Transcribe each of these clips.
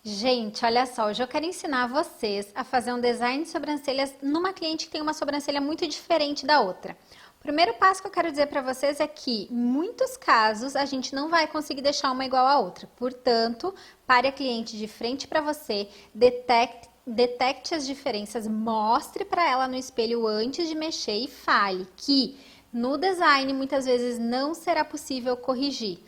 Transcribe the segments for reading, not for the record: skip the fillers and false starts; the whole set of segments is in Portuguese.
Gente, olha só, hoje eu quero ensinar vocês a fazer um design de sobrancelhas numa cliente que tem uma sobrancelha muito diferente da outra. O primeiro passo que eu quero dizer para vocês é que, em muitos casos, a gente não vai conseguir deixar uma igual à outra. Portanto, pare a cliente de frente para você, detecte as diferenças, mostre para ela no espelho antes de mexer e fale que no design muitas vezes não será possível corrigir.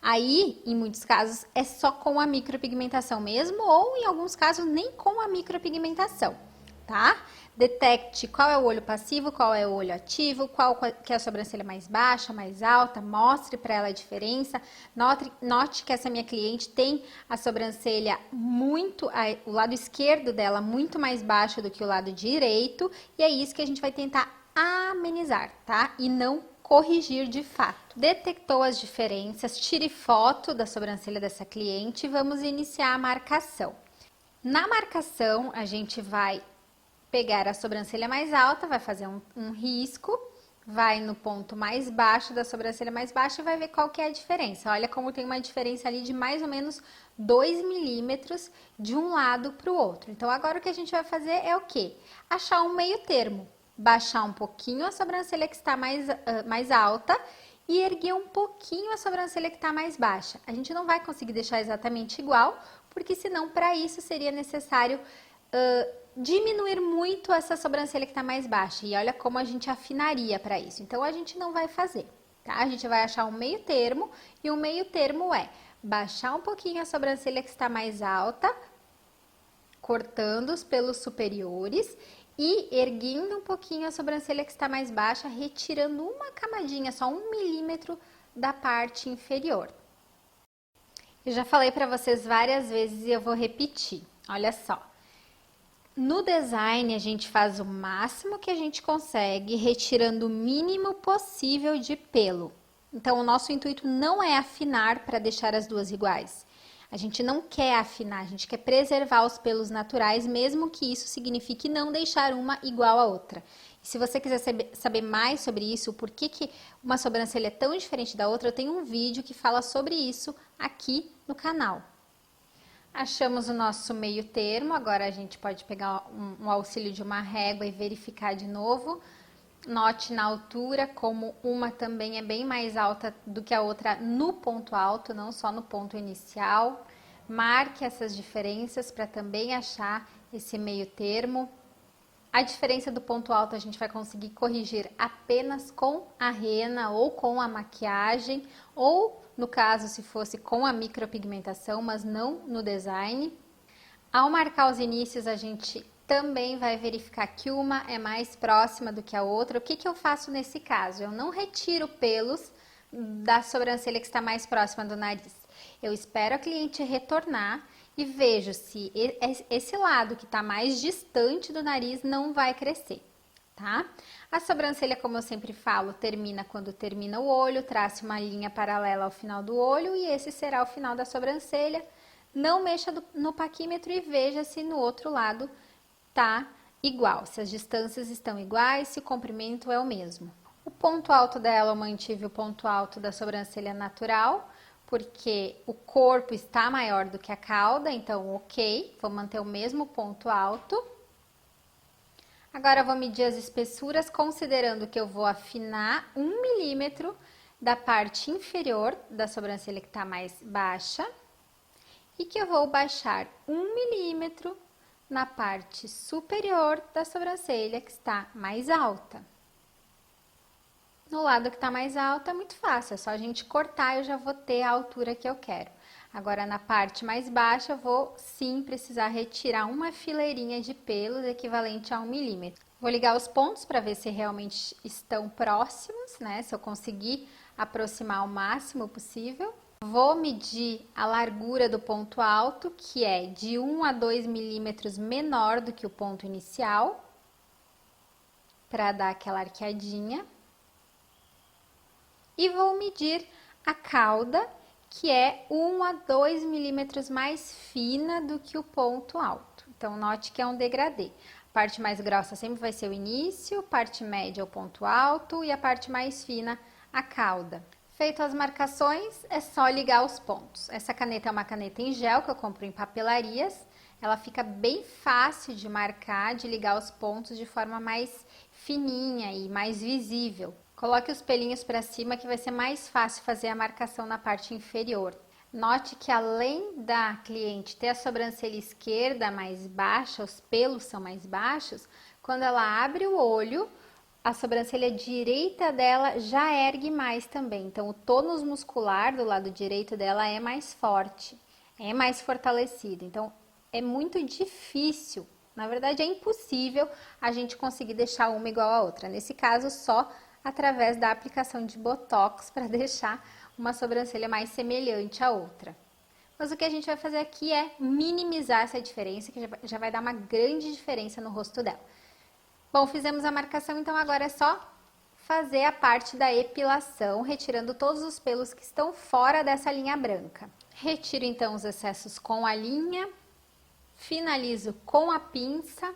Aí, em muitos casos, é só com a micropigmentação mesmo, ou em alguns casos, nem com a micropigmentação, tá? Detecte qual é o olho passivo, qual é o olho ativo, qual que é a sobrancelha mais baixa, mais alta, mostre para ela a diferença. Note que essa minha cliente tem a sobrancelha o lado esquerdo dela muito mais baixo do que o lado direito, e é isso que a gente vai tentar amenizar, tá? E não corrigir de fato. Detectou as diferenças, tire foto da sobrancelha dessa cliente e vamos iniciar a marcação. Na marcação, a gente vai pegar a sobrancelha mais alta, vai fazer um risco, vai no ponto mais baixo da sobrancelha mais baixa e vai ver qual que é a diferença. Olha como tem uma diferença ali de mais ou menos 2 milímetros de um lado para o outro. Então, agora o que a gente vai fazer é o quê? Achar um meio termo. Baixar um pouquinho a sobrancelha que está mais alta e erguer um pouquinho a sobrancelha que está mais baixa. A gente não vai conseguir deixar exatamente igual, porque senão para isso seria necessário diminuir muito essa sobrancelha que está mais baixa. E olha como a gente afinaria para isso. Então, a gente não vai fazer, tá? A gente vai achar um meio termo e o meio termo é baixar um pouquinho a sobrancelha que está mais alta, cortando os pelos superiores e erguendo um pouquinho a sobrancelha que está mais baixa, retirando uma camadinha, só 1 milímetro da parte inferior. Eu já falei para vocês várias vezes e eu vou repetir. Olha só. No design, a gente faz o máximo que a gente consegue, retirando o mínimo possível de pelo. Então, o nosso intuito não é afinar para deixar as duas iguais. A gente não quer afinar, a gente quer preservar os pelos naturais, mesmo que isso signifique não deixar uma igual à outra. E se você quiser saber mais sobre isso, por que uma sobrancelha é tão diferente da outra, eu tenho um vídeo que fala sobre isso aqui no canal. Achamos o nosso meio termo, agora a gente pode pegar um auxílio de uma régua e verificar de novo. Note na altura como uma também é bem mais alta do que a outra no ponto alto, não só no ponto inicial. Marque essas diferenças para também achar esse meio termo. A diferença do ponto alto a gente vai conseguir corrigir apenas com a rena ou com a maquiagem, ou no caso se fosse com a micropigmentação, mas não no design. Ao marcar os inícios, a gente também vai verificar que uma é mais próxima do que a outra. O que eu faço nesse caso? Eu não retiro pelos da sobrancelha que está mais próxima do nariz. Eu espero a cliente retornar e vejo se esse lado que está mais distante do nariz não vai crescer, tá? A sobrancelha, como eu sempre falo, termina quando termina o olho, trace uma linha paralela ao final do olho e esse será o final da sobrancelha. Não mexa no paquímetro e veja se no outro lado tá igual, se as distâncias estão iguais, se o comprimento é o mesmo. O ponto alto dela eu mantive o ponto alto da sobrancelha natural, porque o corpo está maior do que a cauda, então ok, vou manter o mesmo ponto alto. Agora eu vou medir as espessuras, considerando que eu vou afinar 1 milímetro da parte inferior da sobrancelha que está mais baixa e que eu vou baixar 1 milímetro na parte superior da sobrancelha que está mais alta. No lado que está mais alto é muito fácil, é só a gente cortar e eu já vou ter a altura que eu quero. Agora, na parte mais baixa, eu vou sim precisar retirar uma fileirinha de pelos equivalente a 1 milímetro. Vou ligar os pontos para ver se realmente estão próximos, né? Se eu conseguir aproximar o máximo possível. Vou medir a largura do ponto alto, que é de 1 a 2 milímetros menor do que o ponto inicial, para dar aquela arqueadinha. E vou medir a cauda, que é 1 a 2 milímetros mais fina do que o ponto alto. Então, note que é um degradê. A parte mais grossa sempre vai ser o início, parte média é o ponto alto e a parte mais fina a cauda. Feito as marcações, é só ligar os pontos. Essa caneta é uma caneta em gel que eu compro em papelarias. Ela fica bem fácil de marcar, de ligar os pontos de forma mais fininha e mais visível. Coloque os pelinhos para cima que vai ser mais fácil fazer a marcação na parte inferior. Note que além da cliente ter a sobrancelha esquerda mais baixa, os pelos são mais baixos, quando ela abre o olho, a sobrancelha direita dela já ergue mais também. Então, o tônus muscular do lado direito dela é mais forte, é mais fortalecido. Então, é muito difícil, na verdade é impossível a gente conseguir deixar uma igual à outra. Nesse caso, só através da aplicação de Botox para deixar uma sobrancelha mais semelhante à outra. Mas o que a gente vai fazer aqui é minimizar essa diferença, que já vai dar uma grande diferença no rosto dela. Bom, fizemos a marcação, então agora é só fazer a parte da epilação, retirando todos os pelos que estão fora dessa linha branca. Retiro então os excessos com a linha, finalizo com a pinça,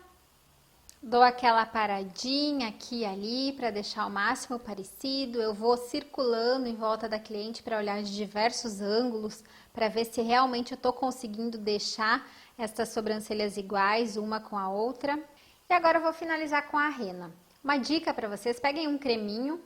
dou aquela paradinha aqui e ali para deixar o máximo parecido. Eu vou circulando em volta da cliente para olhar de diversos ângulos, para ver se realmente eu estou conseguindo deixar estas sobrancelhas iguais uma com a outra. E agora eu vou finalizar com a rena. Uma dica para vocês, peguem um creminho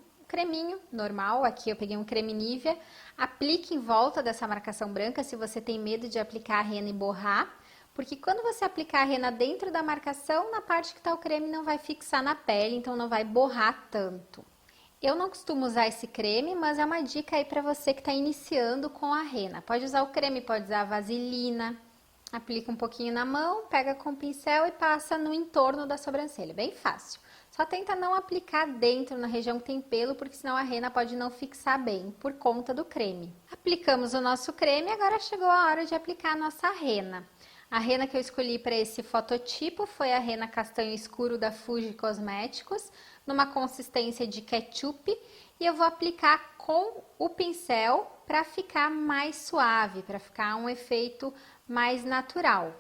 normal, aqui eu peguei um creme Nivea, aplique em volta dessa marcação branca se você tem medo de aplicar a rena e borrar. Porque quando você aplicar a rena dentro da marcação, na parte que está o creme não vai fixar na pele, então não vai borrar tanto. Eu não costumo usar esse creme, mas é uma dica aí para você que está iniciando com a rena. Pode usar o creme, pode usar a vaselina, aplica um pouquinho na mão, pega com o pincel e passa no entorno da sobrancelha, bem fácil. Só tenta não aplicar dentro, na região que tem pelo, porque senão a rena pode não fixar bem, por conta do creme. Aplicamos o nosso creme, agora chegou a hora de aplicar a nossa rena. A rena que eu escolhi para esse fototipo foi a rena castanho escuro da Fuji Cosméticos, numa consistência de ketchup, e eu vou aplicar com o pincel para ficar mais suave, para ficar um efeito mais natural.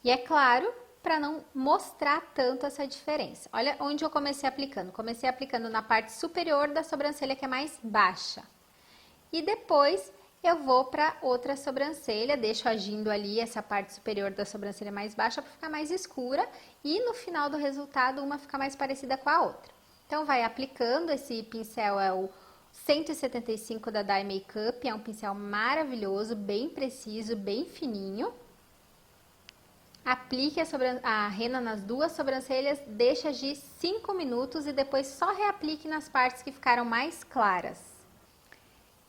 E é claro, para não mostrar tanto essa diferença. Olha onde eu comecei aplicando. Comecei aplicando na parte superior da sobrancelha, que é mais baixa. E depois eu vou para outra sobrancelha, deixo agindo ali essa parte superior da sobrancelha mais baixa para ficar mais escura e no final do resultado uma fica mais parecida com a outra. Então vai aplicando, esse pincel é o 175 da Dye Makeup, é um pincel maravilhoso, bem preciso, bem fininho. Aplique a rena nas duas sobrancelhas, deixe agir 5 minutos e depois só reaplique nas partes que ficaram mais claras.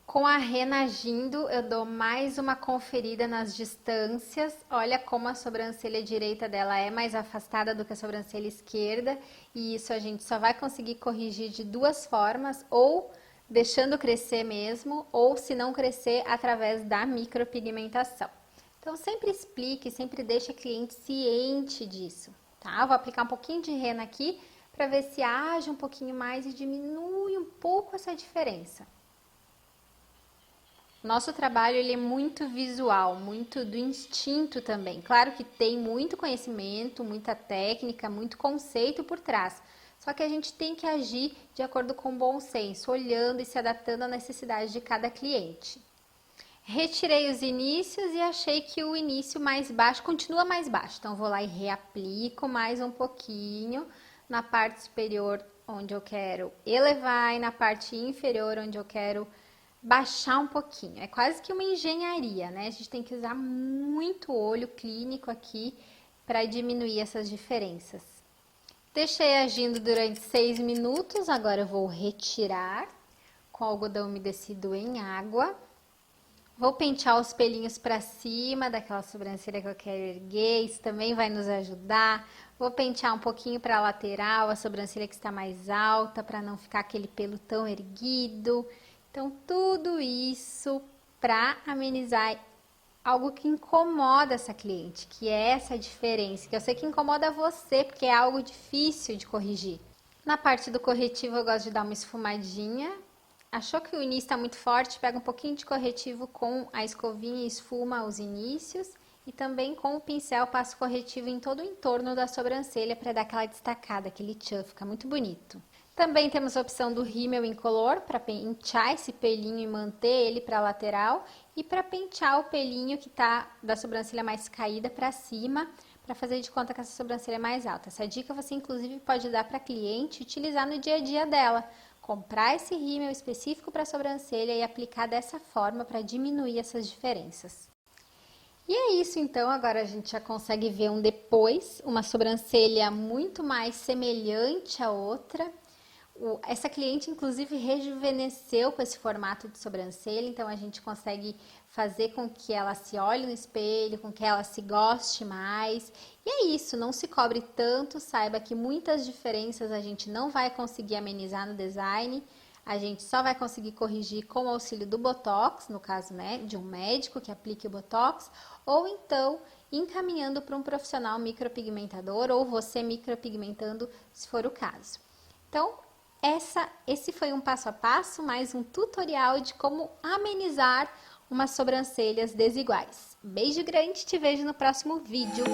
Com a rena agindo, eu dou mais uma conferida nas distâncias. Olha como a sobrancelha direita dela é mais afastada do que a sobrancelha esquerda. E isso a gente só vai conseguir corrigir de duas formas, ou deixando crescer mesmo, ou se não crescer, através da micropigmentação. Então, sempre explique, sempre deixe a cliente ciente disso, tá? Eu vou aplicar um pouquinho de rena aqui, para ver se age um pouquinho mais e diminui um pouco essa diferença. Nosso trabalho ele é muito visual, muito do instinto também. Claro que tem muito conhecimento, muita técnica, muito conceito por trás. Só que a gente tem que agir de acordo com o bom senso, olhando e se adaptando à necessidade de cada cliente. Retirei os inícios e achei que o início mais baixo continua mais baixo. Então, vou lá e reaplico mais um pouquinho na parte superior, onde eu quero elevar, e na parte inferior, onde eu quero baixar um pouquinho. É quase que uma engenharia, né? A gente tem que usar muito olho clínico aqui para diminuir essas diferenças. Deixei agindo durante 6 minutos, agora eu vou retirar com algodão umedecido em água. Vou pentear os pelinhos para cima daquela sobrancelha que eu quero erguer, isso também vai nos ajudar. Vou pentear um pouquinho para a lateral, a sobrancelha que está mais alta, para não ficar aquele pelo tão erguido. Então, tudo isso para amenizar algo que incomoda essa cliente, que é essa diferença, que eu sei que incomoda você, porque é algo difícil de corrigir. Na parte do corretivo, eu gosto de dar uma esfumadinha. Achou que o início está muito forte? Pega um pouquinho de corretivo com a escovinha e esfuma os inícios. E também com o pincel passo corretivo em todo o entorno da sobrancelha para dar aquela destacada, aquele tchan, fica muito bonito. Também temos a opção do rímel incolor para pentear esse pelinho e manter ele para a lateral e para pentear o pelinho que está da sobrancelha mais caída para cima, para fazer de conta que essa sobrancelha é mais alta. Essa dica você inclusive pode dar para a cliente utilizar no dia a dia dela. Comprar esse rímel específico para a sobrancelha e aplicar dessa forma para diminuir essas diferenças. E é isso então, agora a gente já consegue ver um depois, uma sobrancelha muito mais semelhante à outra. Essa cliente, inclusive, rejuvenesceu com esse formato de sobrancelha, então a gente consegue fazer com que ela se olhe no espelho, com que ela se goste mais. E é isso, não se cobre tanto, saiba que muitas diferenças a gente não vai conseguir amenizar no design, a gente só vai conseguir corrigir com o auxílio do Botox, no caso, né, de um médico que aplique o Botox, ou então encaminhando para um profissional micropigmentador ou você micropigmentando, se for o caso. Então, esse foi um passo a passo, mais um tutorial de como amenizar umas sobrancelhas desiguais. Beijo grande, te vejo no próximo vídeo.